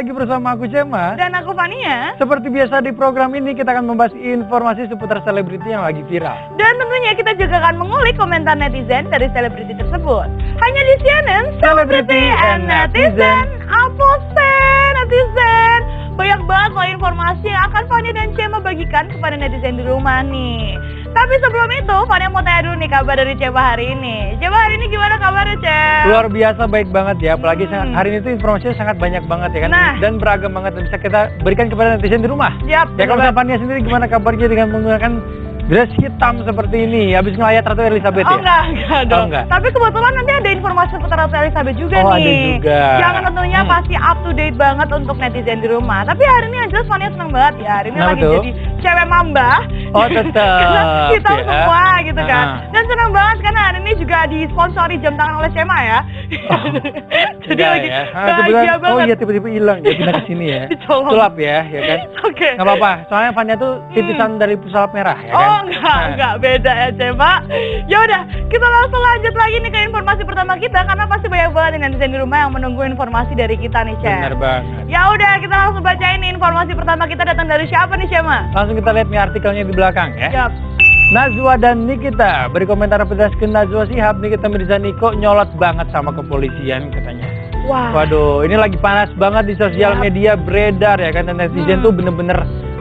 lagi bersama aku Cema. Dan aku Fania. Seperti biasa di program ini kita akan membahas informasi seputar selebriti yang lagi viral. Dan tentunya kita juga akan mengulik komentar netizen dari selebriti tersebut. Hanya di CNN Celebrity and Netizen. Apa sih netizen? Banyak banget loh informasi yang akan Fania dan Cema bagikan kepada netizen di rumah nih. Tapi sebelum itu, Fania mau tanya dulu nih kabar dari Cema hari ini. Cema hari ini gimana kabarnya, Cem? Luar biasa baik banget ya, apalagi hari ini tuh informasinya sangat banyak banget ya kan. Nah. Dan beragam banget dan bisa kita berikan kepada netizen di rumah. Yap, Ya kalau misalnya Fania sendiri gimana kabarnya dengan menggunakan dress hitam seperti ini habis ngelayat Ratu Elizabeth Oh ya? enggak dong. enggak. Tapi kebetulan nanti ada informasi seputar Ratu Elizabeth juga Oh, nih. ada juga. Jangan tentunya pasti up to date banget untuk netizen di rumah. Tapi hari ini yang jelas Fania seneng banget ya. Hari ini Kenapa lagi tuh? jadi cewek mamba. Oh, tetap. Karena hitam ya. semua gitu kan. Ah. Dan seneng banget karena hari ini juga disponsori jam tangan oleh Cema ya. Jadi Enggak lagi ya. bahagia Kebetulan, banget. oh iya tiba-tiba hilang ya pindah ke sini ya. Dicolong. Sulap ya kan. Oke. Nggak apa-apa, soalnya Fania tuh titisan dari pesulap merah ya kan. Oh enggak beda ya Cema. Ya udah, kita langsung lanjut lagi nih ke informasi pertama kita karena pasti banyak banget nih netizen di rumah yang menunggu informasi dari kita nih, Cem. Benar banget. Ya udah, kita langsung bacain nih informasi pertama kita datang dari siapa nih, Cema? Langsung kita lihat nih artikelnya di belakang ya. Yap. Najwa dan Nikita berkomentar pedas ke Najwa Shihab. Nikita Mirzani kok nyolot banget sama kepolisian katanya. Wah. Waduh, ini lagi panas banget di sosial Yap. media beredar ya kan, dan netizen tuh bener-bener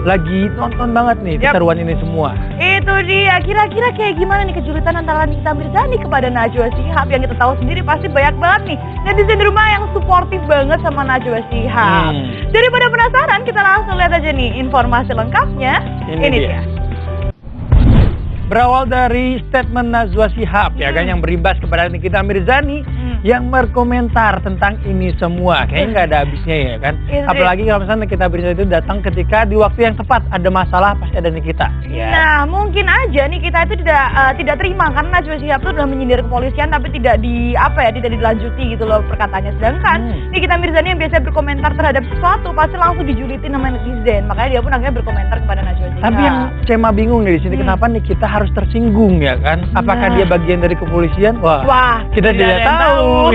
lagi nonton banget nih Yap. keseruan ini semua. Itu dia, kira-kira kayak gimana nih kejulitan antara Nikita Mirzani kepada Najwa Shihab yang kita tahu sendiri pasti banyak banget nih netizen di rumah yang suportif banget sama Najwa Shihab. Daripada penasaran, kita langsung lihat aja nih informasi lengkapnya. Ini dia. Berawal dari statement Najwa Shihab ya kan yang berimbas kepada Nikita Mirzani yang berkomentar tentang ini semua. Kayaknya nggak ada habisnya ya kan. Apalagi kalau misalnya Nikita Mirzani itu datang ketika di waktu yang tepat, ada masalah pasti ada Nikita. Ya. Nah, mungkin aja nih kita itu tidak terima karena Najwa Shihab itu sudah menyindir kepolisian tapi tidak tidak dilanjuti gitu loh perkataannya. Sedangkan Nikita Mirzani yang biasa berkomentar terhadap sesuatu pasti langsung dijulitin sama netizen. Makanya dia pun akhirnya berkomentar kepada Najwa Shihab. Tapi yang Cema bingung nih di sini kenapa Nikita harus tersinggung ya kan? Apakah dia bagian dari kepolisian? Wah, kita tidak tahu.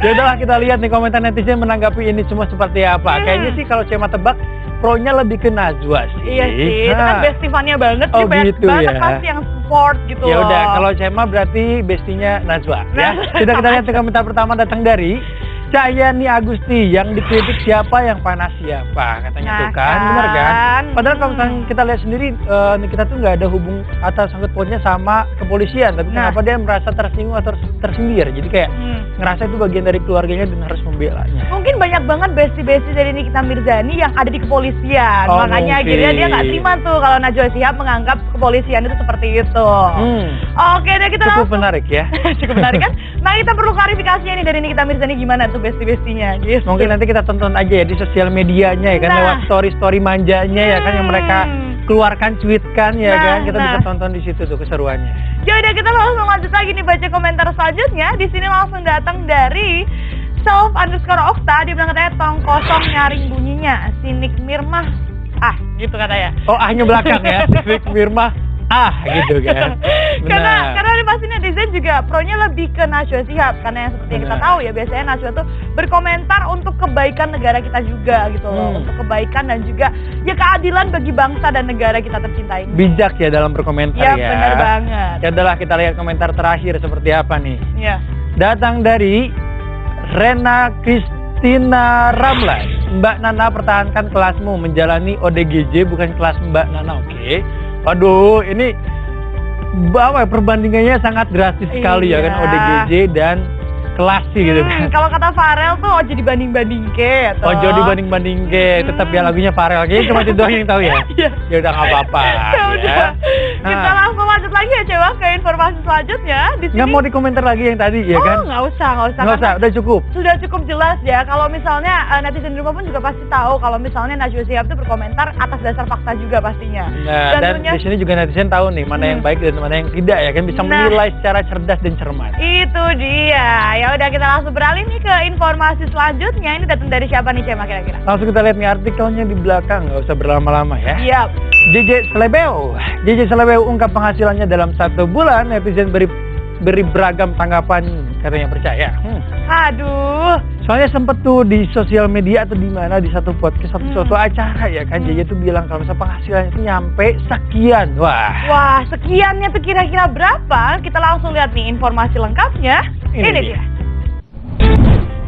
Ya udahlah, kita lihat nih komentar netizen menanggapi ini semua seperti apa. Kayaknya sih kalau Cema tebak pro-nya lebih ke Najwa sih. Iya sih, itu kan bestie-nya banget Oh, sih, best gitu banget ya. pasti yang support gitu. Ya udah, loh. kalau Cema berarti bestinya Najwa ya. Nah, Sudah kita lihat komentar pertama datang dari Cahyani Agusti yang dikritik siapa yang panas siapa katanya. Nah, tuh kan, benar kan? kan. Padahal kalau misalnya kita lihat sendiri kita tuh nggak ada hubung atau sangkut pautnya sama kepolisian, tapi kenapa dia merasa tersinggung atau tersindir? Jadi kayak ngerasa itu bagian dari keluarganya dan harus membelanya. Mungkin banyak banget bestie-bestie dari Nikita Mirzani yang ada di kepolisian. Oh, Makanya mungkin. akhirnya dia nggak terima tuh kalau Najwa Shihab menganggap kepolisian itu seperti itu. Oke deh, kita Cukup langsung. menarik ya. Cukup menarik kan? Nah, kita perlu klarifikasinya nih dari Nikita Mirzani gimana tuh bestie-bestinya gitu. Mungkin nanti kita tonton aja ya di sosial medianya ya kan, lewat story-story manjanya ya kan yang mereka keluarkan, tweetkan ya kan. Kita bisa tonton di situ tuh keseruannya. Ya udah, kita langsung lanjut lagi nih baca komentar selanjutnya. Di sini langsung datang dari self_okta. Dia bilang katanya tong kosong nyaring bunyinya. Sinik Mirmah. Gitu katanya. Oh, ahnya belakang ya. Sinik Mirmah. Gitu kan. Karena pasti netizen juga pro-nya lebih ke Najwa Shihab karena yang seperti yang kita tahu ya, biasanya Najwa tuh berkomentar untuk kebaikan negara kita juga gitu loh, untuk kebaikan dan juga ya keadilan bagi bangsa dan negara kita tercinta ini. Bijak ya dalam berkomentar ya. Ya benar banget. Ya adalah, kita lihat komentar terakhir seperti apa nih. Ya. Datang dari Rena Kristina Ramlas. Mbak Nana, pertahankan kelasmu, menjalani ODGJ bukan kelas Mbak Nana. Oke. Waduh, ini perbandingannya sangat drastis sekali ya kan, ODGJ dan kelasi gitu kan. Kalau kata Farel tuh ojo dibanding-banding ke atau Ojo dibanding-banding ke, tetap ya lagunya Farel. Kayaknya cuma itu doang yang tahu ya. Ya udah nggak apa-apa. Ya udah. Kita langsung lanjut lagi ya Cewa ke informasi selanjutnya. Di sini nggak mau dikomentar lagi yang tadi ya kan? nggak usah. Nggak usah, udah cukup. Sudah cukup jelas ya. Kalau misalnya netizen di rumah pun juga pasti tahu kalau misalnya Najwa Shihab itu berkomentar atas dasar fakta juga pastinya. Nah, dan di sini juga netizen tahu nih mana yang baik dan mana yang tidak ya kan, bisa menilai secara cerdas dan cermat. Itu dia. Ya udah, kita langsung beralih nih ke informasi selanjutnya. Ini datang dari siapa nih Cema kira-kira? Langsung kita lihat nih artikelnya di belakang, nggak usah berlama-lama ya. Iya. JJ Selebeu ungkap penghasilannya dalam 1 bulan. Netizen beri beragam tanggapan, katanya percaya. Aduh. Soalnya sempet tuh di sosial media atau di mana di satu podcast, suatu acara ya kan, JJ tuh bilang kalau misalnya penghasilannya itu nyampe sekian. Wah, sekiannya tuh kira-kira berapa? Kita langsung lihat nih informasi lengkapnya. Ini dia.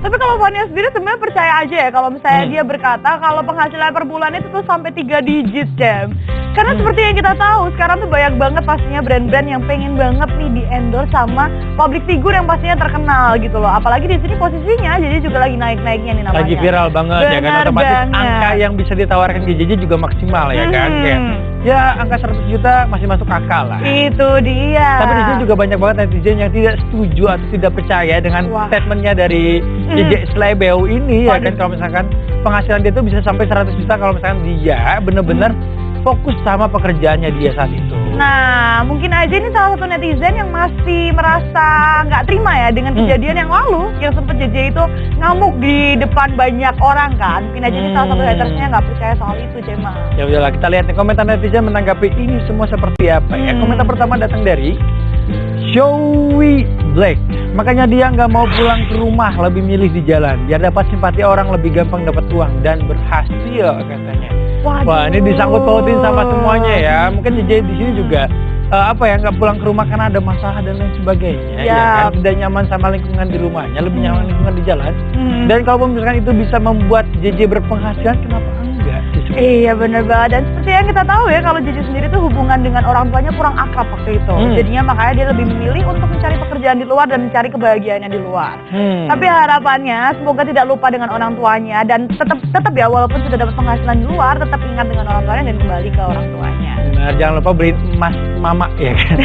Tapi kalau Fania sendiri sebenarnya percaya aja ya kalau misalnya dia berkata kalau penghasilan per bulan itu tuh sampai 3 digit, Cem. Karena seperti yang kita tahu, sekarang tuh banyak banget pastinya brand-brand yang pengen banget nih di-endorse sama public figure yang pastinya terkenal gitu loh. Apalagi di sini posisinya jadi juga lagi naik-naiknya nih namanya. Lagi viral banget ya kan, otomatis angka yang bisa ditawarkan ke JJ juga maksimal ya kan. Kayak, ya angka 100 juta masih masuk akal lah. Itu dia. Tapi di sini juga banyak banget netizen yang tidak setuju atau tidak percaya dengan statementnya dari JJ Slebeo ini ya kan, kalau misalkan penghasilan dia tuh bisa sampai 100 juta kalau misalkan dia bener-bener fokus sama pekerjaannya dia saat itu. Nah, mungkin aja ini salah satu netizen yang masih merasa nggak terima ya dengan kejadian yang lalu, yang sempat JJ itu ngamuk di depan banyak orang kan. Mungkin aja ini salah satu hatersnya nggak percaya soal itu, Cema. Ya udahlah, kita lihat nih komentar netizen menanggapi ini semua seperti apa ya. Komentar pertama datang dari Showy Black. Makanya dia nggak mau pulang ke rumah, lebih milih di jalan biar dapat simpati orang, lebih gampang dapat uang dan berhasil katanya. Waduh. Wah, ini disangkut pautin sama semuanya ya. Mungkin JJ di sini juga nggak pulang ke rumah karena ada masalah dan lain sebagainya. Ya kan? Tidak nyaman sama lingkungan di rumahnya, lebih nyaman lingkungan di jalan. Dan kalau misalkan itu bisa membuat JJ berpenghasilan, kenapa enggak? Iya bener banget, dan seperti yang kita tahu ya kalau JJ sendiri tuh hubungan dengan orang tuanya kurang akrab waktu itu. Jadinya makanya dia lebih memilih untuk mencari pekerjaan di luar dan mencari kebahagiaannya di luar. Tapi harapannya semoga tidak lupa dengan orang tuanya dan tetap ya, walaupun sudah dapat penghasilan di luar, tetap ingat dengan orang tuanya dan kembali ke orang tuanya. Benar, jangan lupa beli emas mama ya kan.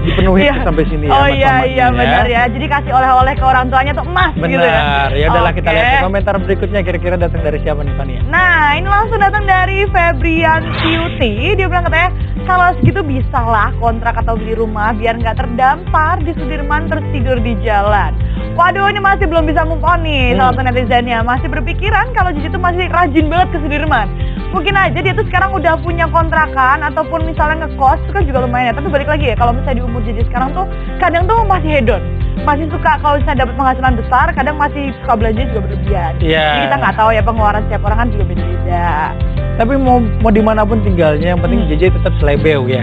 Dipenuhi sampai sini ya. Oh iya benar ya. Jadi kasih oleh-oleh ke orang tuanya tuh emas gitu ya. Benar. Ya udahlah, kita lihat komentar berikutnya kira-kira datang dari siapa nih, Fania? Nah, ini langsung datang dari Febrian Beauty. Dia bilang katanya kalau segitu bisa lah kontrak atau beli rumah biar nggak terdampar di Sudirman terus tidur di jalan. Waduh, ini masih belum bisa move on nih salah satu netizennya. Masih berpikiran kalau JJ tuh masih rajin banget ke Sudirman. Mungkin aja dia tuh sekarang udah punya kontrakan ataupun misalnya ngekos, itu kan juga lumayan ya. Tapi balik lagi ya, kalau misalnya di umur JJ sekarang tuh kadang tuh masih hedon. Masih suka kalau misalnya dapat penghasilan besar, kadang masih suka belanja juga berlebihan. Jadi kita nggak tahu ya, pengeluaran setiap orang kan juga beda-beda. Tapi mau dimanapun tinggalnya, yang penting JJ tetap Slebeo ya.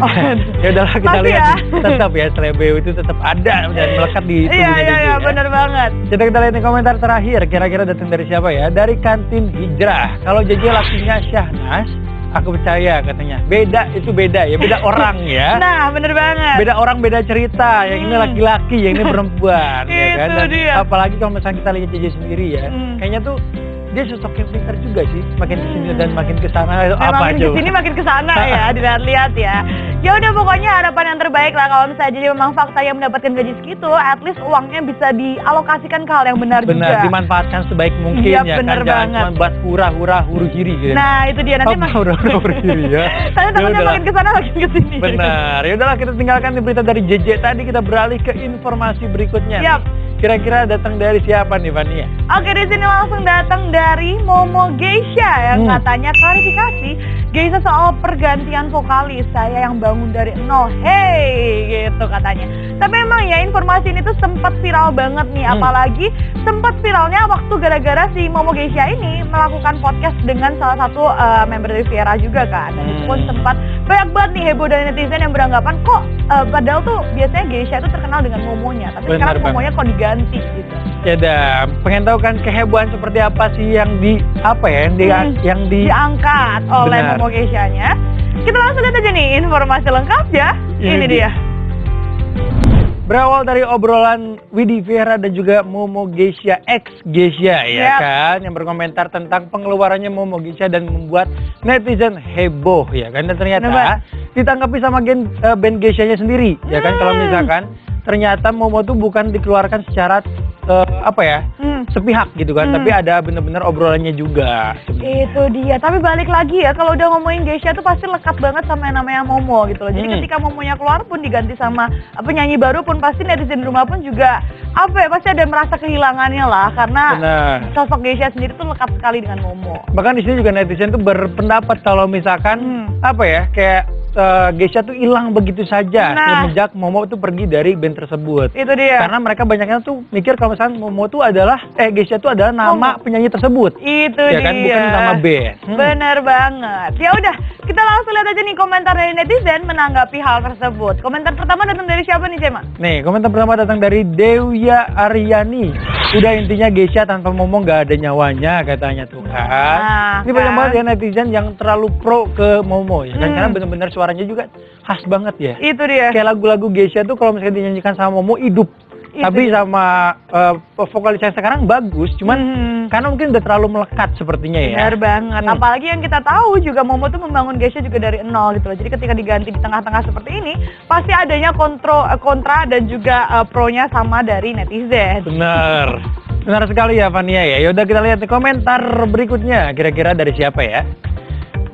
Ya udahlah, kita lihat tetap ya, Slebeo itu tetap ada dan melekat di tubuhnya JJ. Iya, benar banget. Kita lihat nih komentar terakhir, kira-kira datang dari siapa ya? Dari Kantin Hijrah. Kalau JJ lakinya Syahnas, aku percaya katanya. Beda itu beda ya, beda orang ya. Nah, bener banget. Beda orang, beda cerita. Yang ini laki-laki, yang ini perempuan. Ya kan? Dan apalagi kalau misalnya kita lihat JJ sendiri ya, kayaknya tuh dia sosok yang pintar juga sih, makin kesini dan makin kesana itu apa makin kesini makin kesana ya, dilihat-lihat ya. Ya udah, pokoknya harapan yang terbaik lah kalau misalnya jadi memang fakta yang mendapatkan gaji segitu, at least uangnya bisa dialokasikan ke hal yang benar juga. Benar, dimanfaatkan sebaik mungkin ya kan, jangan cuma buat hura-hura huru-hiri gitu. Nah itu dia, nanti hura-hura huru-hiri ya. Tapi takutnya makin kesana makin kesini. Benar, ya udahlah, kita tinggalkan di berita dari JJ tadi, kita beralih ke informasi berikutnya. Kira-kira datang dari siapa nih, Fania? Oke, di sini langsung datang dari Momo Geisha yang katanya klarifikasi Geisha soal pergantian vokalis, saya yang bangun dari nol, hey gitu katanya. Tapi emang ya informasi ini tuh sempat viral banget nih, apalagi sempat viralnya waktu gara-gara si Momo Geisha ini melakukan podcast dengan salah satu member dari Viera juga kan. Dan itu pun sempat banyak banget nih heboh dari netizen yang beranggapan kok padahal tuh biasanya Geisha itu terkenal dengan Momonya, tapi sekarang Momonya kok diganti gitu. Ya dah, pengen tahu kan kehebohan seperti apa sih yang diangkat oleh Momo Geisha-nya. Kita langsung lihat aja nih informasi lengkapnya. Ini dia. Berawal dari obrolan Widi Viera dan juga Momo Geisha X Geisha ya kan, yang berkomentar tentang pengeluarannya Momo Geisha dan membuat netizen heboh ya kan, dan ternyata ditanggapi sama band Geisha-nya sendiri ya kan, kalau misalkan ternyata Momo tuh bukan dikeluarkan secara sepihak gitu kan, tapi ada bener-bener obrolannya juga. Itu dia, tapi balik lagi ya, kalau udah ngomongin Geisha tuh pasti lekat banget sama yang namanya Momo gitu loh. Jadi ketika Momonya keluar pun diganti sama penyanyi baru pun pasti netizen di rumah pun juga pasti ada merasa kehilangannya lah, karena sosok Geisha sendiri tuh lekat sekali dengan Momo. Bahkan di sini juga netizen tuh berpendapat kalau misalkan Geisha tuh hilang begitu saja semenjak Momo tuh pergi dari band tersebut. Itu dia. Karena mereka banyaknya tuh mikir kalau misalnya Momo tuh adalah Geisha tuh adalah nama penyanyi tersebut. Itu ya dia. Kan bukan nama band. Bener banget. Ya udah, kita langsung lihat aja nih komentar dari netizen menanggapi hal tersebut. Komentar pertama datang dari siapa nih, Cema? Nih, komentar pertama datang dari Dewya Aryani. Udah intinya Geisha tanpa Momo nggak ada nyawanya katanya tuh kan. Nah, Ini banyak banget ya netizen yang terlalu pro ke Momo ya kan, karena bener-bener suaranya juga khas banget ya. Itu dia. Kayak lagu-lagu Geisha tuh kalau misalnya dinyanyikan sama Momo hidup. Tapi sama vokalis yang sekarang bagus, cuman karena mungkin udah terlalu melekat sepertinya ya. Benar banget. Apalagi yang kita tahu juga Momo tuh membangun Geisha juga dari nol gitu loh. Jadi ketika diganti di tengah-tengah seperti ini, pasti adanya kontra dan juga pro-nya sama dari netizen. Bener. Benar sekali ya Fania ya. Yaudah kita lihat di komentar berikutnya. Kira-kira dari siapa ya?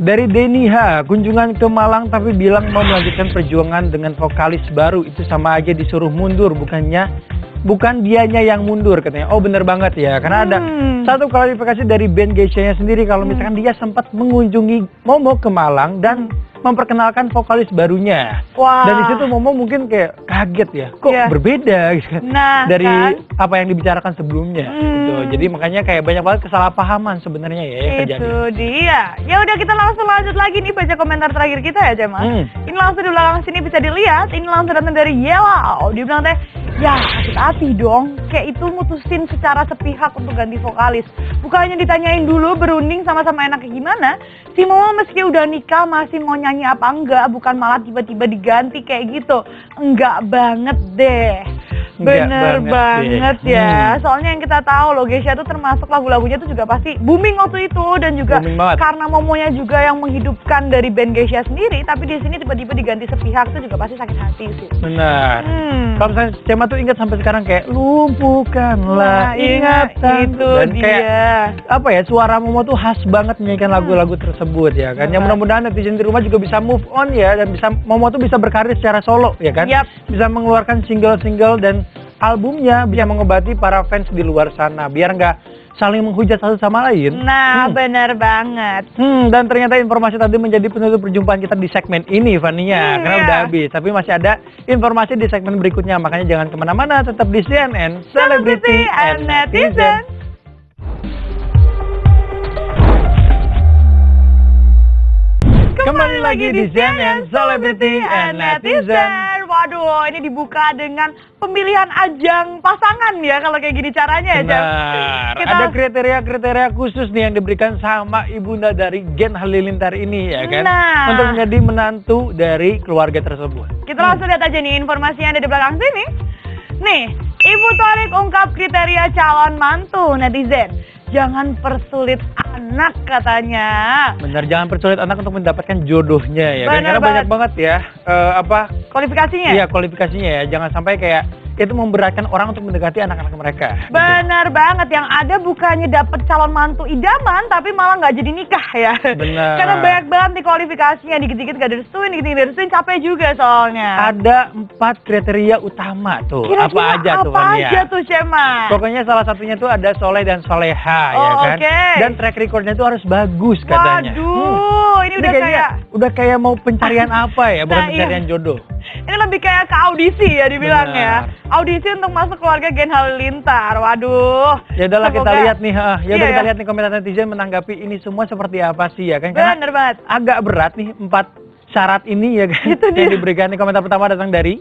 Dari Deniha, kunjungan ke Malang tapi bilang mau melanjutkan perjuangan dengan vokalis baru. Itu sama aja disuruh mundur, bukan dianya yang mundur katanya. Oh bener banget ya, karena ada satu klarifikasi dari band Geisha-nya sendiri. Kalau misalkan dia sempat mengunjungi Momo ke Malang dan memperkenalkan vokalis barunya. Wah. Dan di situ Momo mungkin kayak kaget ya, kok berbeda gitu. Nah, dari kan? apa yang dibicarakan sebelumnya gitu. Jadi makanya kayak banyak banget kesalahpahaman sebenarnya ya yang terjadi. Itu dia. Ya udah kita langsung lanjut lagi nih baca komentar terakhir kita ya, Cema. Ini langsung di belakang sini bisa dilihat. Ini langsung datang dari Yellow. Dia bilang teh, ya hati-hati dong. Kayak itu mutusin secara sepihak untuk ganti vokalis. Bukannya ditanyain dulu berunding sama-sama enaknya gimana. Si Momo meski udah nikah masih mau nyanyi apa enggak, bukan malah tiba-tiba diganti kayak gitu. Enggak banget deh. Bener banget ya. Soalnya yang kita tahu loh, Geisha tuh termasuk lagu-lagunya tuh juga pasti booming waktu itu, dan juga karena Momonya juga yang menghidupkan dari band Geisha sendiri, tapi di sini tiba-tiba diganti sepihak tuh juga pasti sakit hati sih. Benar. Kalau misalnya Cema tuh ingat sampai sekarang kayak lumpuhkanlah ingatan itu dan dia. Kayak apa ya, suara Momo tuh khas banget menyanyikan lagu-lagu tersebut ya kan. Yang mudah-mudahan netizen di rumah juga bisa move on ya, dan bisa Momo tuh bisa berkarir secara solo ya kan. Bisa mengeluarkan single-single dan albumnya, bisa mengobati para fans di luar sana biar nggak saling menghujat satu sama lain. Nah, benar banget. Dan ternyata informasi tadi menjadi penutup perjumpaan kita di segmen ini, Fania, karena udah habis. Tapi masih ada informasi di segmen berikutnya, makanya jangan kemana-mana, tetap di CNN Celebrity and Netizen. Kembali lagi di CNN Celebrity and Netizen. Waduh, ini dibuka dengan pemilihan ajang pasangan ya kalau kayak gini caranya ya, Jam. Ada kriteria-kriteria khusus nih yang diberikan sama ibunda dari Gen Halilintar ini ya kan, untuk menjadi menantu dari keluarga tersebut. Kita langsung lihat aja nih informasinya ada di belakang sini. Nih, Ibu Thorik ungkap kriteria calon mantu netizen. Jangan persulit anak katanya. Benar, jangan persulit anak untuk mendapatkan jodohnya ya kan? Karena banyak banget ya kualifikasinya. Iya, kualifikasinya ya. Jangan sampai kayak itu memberatkan orang untuk mendekati anak-anak mereka. Benar banget, yang ada bukannya dapet calon mantu idaman tapi malah nggak jadi nikah ya. Benar. Karena banyak banget nih kualifikasinya, dikit-dikit gak direstuin, dikit-dikit direstuin, capek juga soalnya. Ada 4 kriteria utama tuh. Kira-kira apa aja tuh? Apa aja tuh, Cema? Pokoknya salah satunya tuh ada soleh dan soleha ya kan. Dan track recordnya tuh harus bagus katanya. Waduh, ini udah kayak mau pencarian apa ya, bukan pencarian jodoh. Ini lebih kayak ke audisi ya dibilang ya. Audisi untuk masuk keluarga Gen Halilintar. Waduh. Ya udahlah kita lihat nih, kita lihat nih komentar netizen menanggapi ini semua seperti apa sih ya kan. Bener banget. Agak berat nih 4 syarat ini ya kan. Yang diberikan nih. Komentar pertama datang dari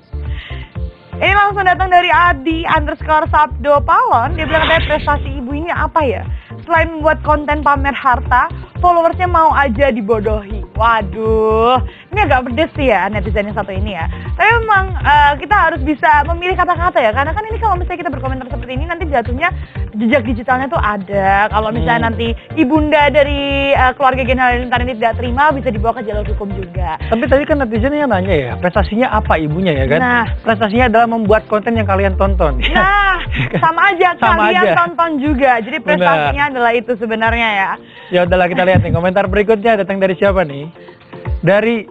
ini langsung datang dari Adi_Sabdo Palon. Dia bilang katanya prestasi ibu ini apa ya? Selain membuat konten pamer harta, followersnya mau aja dibodohi. Waduh, ini agak pedes sih ya netizen yang satu ini ya. Tapi memang kita harus bisa memilih kata-kata ya. Karena kan ini kalau misalnya kita berkomentar seperti ini, nanti jatuhnya jejak digitalnya tuh ada. Kalau misalnya nanti ibunda dari keluarga Gen Halilintar ini tidak terima, bisa dibawa ke jalur hukum juga. Tapi tadi kan netizen yang nanya ya, prestasinya apa ibunya ya kan? Nah, prestasinya adalah membuat konten yang kalian tonton. Nah, sama aja, kalian tonton juga. Jadi prestasinya adalah itu sebenarnya ya. Ya udahlah kita lihat nih komentar berikutnya datang dari siapa nih? Dari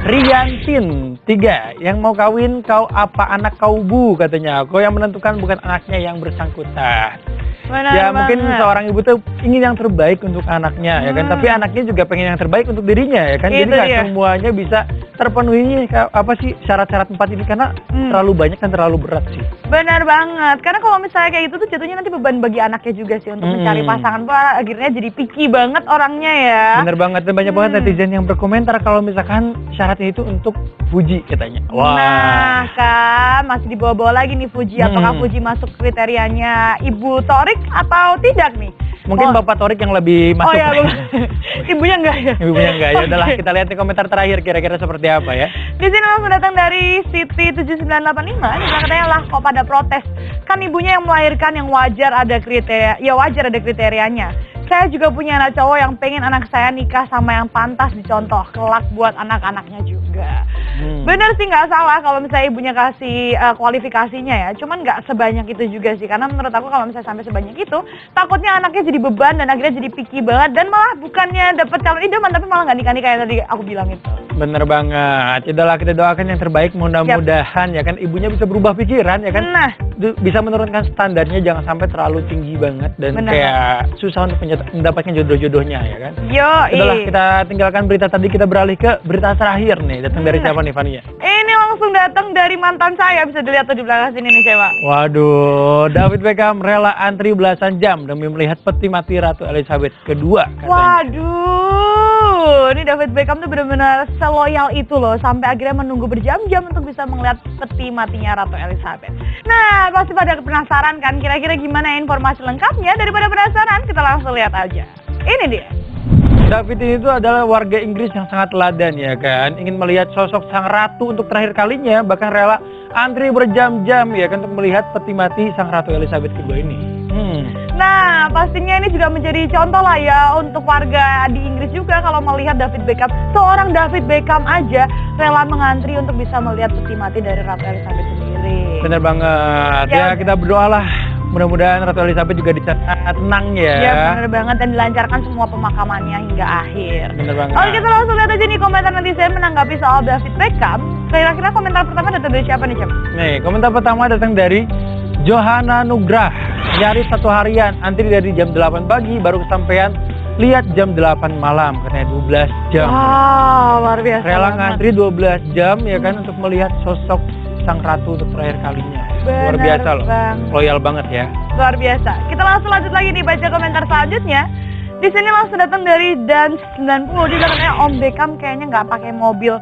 Riantin 3, yang mau kawin kau apa anak kau bu katanya. Kau yang menentukan bukan anaknya yang bersangkutan. Benar ya banget. Mungkin seorang ibu tuh ingin yang terbaik untuk anaknya ya kan, tapi anaknya juga pengen yang terbaik untuk dirinya ya kan. Jadi Itu nggak dia. semuanya bisa terpenuhi apa sih syarat-syarat 4 ini karena terlalu banyak dan terlalu berat sih. Benar banget, karena kalau misalnya kayak gitu tuh jatuhnya nanti beban bagi anaknya juga sih untuk mencari pasangan. Wah, akhirnya jadi picky banget orangnya ya. Bener banget, dan banyak banget netizen yang berkomentar kalau misalkan syaratnya itu untuk Fuji katanya. Nah kan, masih dibawa-bawa lagi nih Fuji. Apakah Fuji masuk kriterianya Ibu Torik atau tidak nih? Mungkin Bapak Torik yang lebih masuk. Oh ya, ibunya enggak ya? Ibunya enggak ya. Udahlah, kita lihat di komentar terakhir kira-kira seperti apa ya. Di sini langsung datang dari Siti 7985. Dia katanya lah kok pada protes. Kan ibunya yang melahirkan, yang wajar ada kriteria, ya wajar ada kriterianya. Saya juga punya anak cowok yang pengen anak saya nikah sama yang pantas dicontoh kelak buat anak-anaknya juga. Bener sih, nggak salah kalau misalnya ibunya kasih kualifikasinya ya. Cuman nggak sebanyak itu juga sih. Karena menurut aku kalau misalnya sampai sebanyak itu, takutnya anaknya jadi beban dan akhirnya jadi picky banget. Dan malah bukannya dapet calon idaman, tapi malah nggak nikah-nikah yang tadi aku bilang itu. Bener banget. Itulah, kita doakan yang terbaik. Mudah-mudahan ya kan ibunya bisa berubah pikiran ya kan. Nah, bisa menurunkan standarnya, jangan sampai terlalu tinggi banget dan kayak susah untuk mendapatkan jodoh-jodohnya ya kan. Itulah, kita tinggalkan berita tadi, kita beralih ke berita terakhir nih. Datang dari siapa nih, Fania? Ini langsung datang dari mantan saya, bisa dilihat tuh di belakang sini nih, Cewa. Waduh, David Beckham rela antri belasan jam demi melihat peti mati Ratu Elizabeth II katanya. Waduh, ini David Beckham tuh benar-benar seloyal itu loh, sampai akhirnya menunggu berjam-jam untuk bisa melihat peti matinya Ratu Elizabeth. Nah, pasti pada penasaran kan, kira-kira gimana informasi lengkapnya? Daripada penasaran, kita langsung lihat aja. Ini dia. David ini tuh adalah warga Inggris yang sangat teladan ya kan, ingin melihat sosok sang ratu untuk terakhir kalinya, bahkan rela antri berjam-jam ya kan untuk melihat peti mati sang Ratu Elizabeth II ini. Nah, pastinya ini juga menjadi contoh lah ya untuk warga di Inggris juga kalau melihat David Beckham. Seorang David Beckham aja rela mengantri untuk bisa melihat peti mati dari Ratu Elizabeth sendiri. Bener banget. Ya, kita berdoalah mudah-mudahan Ratu Elizabeth juga di sana tenang ya. Ya bener banget, dan dilancarkan semua pemakamannya hingga akhir. Bener banget. Oke, kita langsung lihat aja nih komentar netizen menanggapi soal David Beckham. Kira-kira komentar pertama datang dari siapa nih, Cem? Nih, komentar pertama datang dari Johanna Nugrah. Nyaris 1 harian, antri dari jam 8 pagi baru kesampaian, lihat jam 8 malam, katanya 12 jam. Wow, luar biasa. Rela ngantri 12 jam ya kan untuk melihat sosok sang ratu untuk terakhir kalinya. Luar biasa loh. Loyal banget ya. Luar biasa. Kita langsung lanjut lagi nih baca komentar selanjutnya. Di sini langsung datang dari Dan90. Dia katanya Om Beckham kayaknya nggak pakai mobil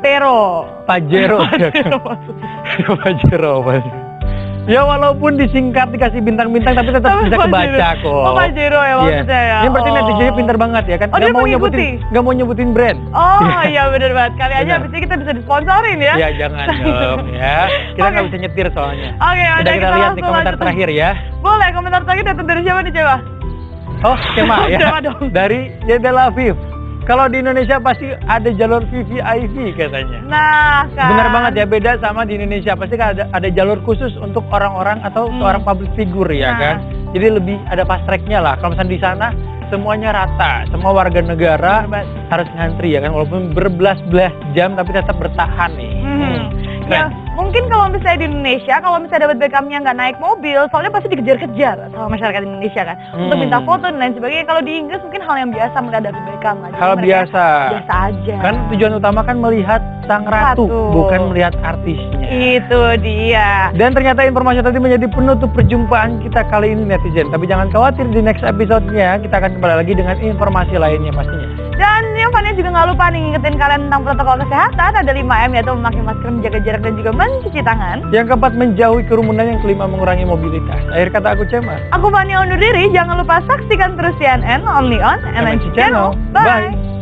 Pajero. Pajero. Pajero. Ya walaupun disingkat dikasih bintang-bintang tapi tetap bisa kebaca kok. Oh, Pajero ya maksudnya ya. Ini berarti netizennya pintar banget ya kan. Oh, Nggak mau nyebutin brand. Oh iya bener banget. Kali aja abis ini kita bisa disponsorin ya. Ya jangan dong ya. Kita nggak bisa nyetir soalnya. Oke, udah kita lihat di komentar terakhir ya. Boleh, komentar terakhir datang dari siapa nih, Cewa? Oh, Cema ya. dong. Dari Jedel Afif. Kalau di Indonesia pasti ada jalur VVIP katanya. Nah, kan. Benar banget ya, beda sama di Indonesia. Pasti kan ada jalur khusus untuk orang-orang atau seorang public figure ya kan. Jadi lebih ada fast track-nya lah. Kalau misalnya di sana semuanya rata, semua warga negara harus ngantri ya kan, walaupun berbelas-belas jam tapi tetap bertahan nih. Ya, mungkin kalau misalnya di Indonesia, kalau misalnya David Beckham-nya nggak naik mobil, soalnya pasti dikejar-kejar sama masyarakat Indonesia kan, untuk minta foto dan lain sebagainya. Kalau di Inggris mungkin hal yang biasa melihat David Beckham aja. Hal biasa. Biasa aja. Kan tujuan utama kan melihat sang ratu, bukan melihat artisnya. Itu dia. Dan ternyata informasi tadi menjadi penutup perjumpaan kita kali ini netizen. Tapi jangan khawatir, di next episode-nya kita akan kembali lagi dengan informasi lainnya pastinya. Dan yang Fania juga nggak lupa nih ngingetin kalian tentang protokol kesehatan. Ada 5M, yaitu memakai masker, menjaga jarak, dan juga mencuci tangan. Yang keempat, menjauhi kerumunan. Yang kelima, mengurangi mobilitas. Akhir kata aku Cema. Aku Fania undur diri. Jangan lupa saksikan terus CNN Only on MNC Channel. Bye.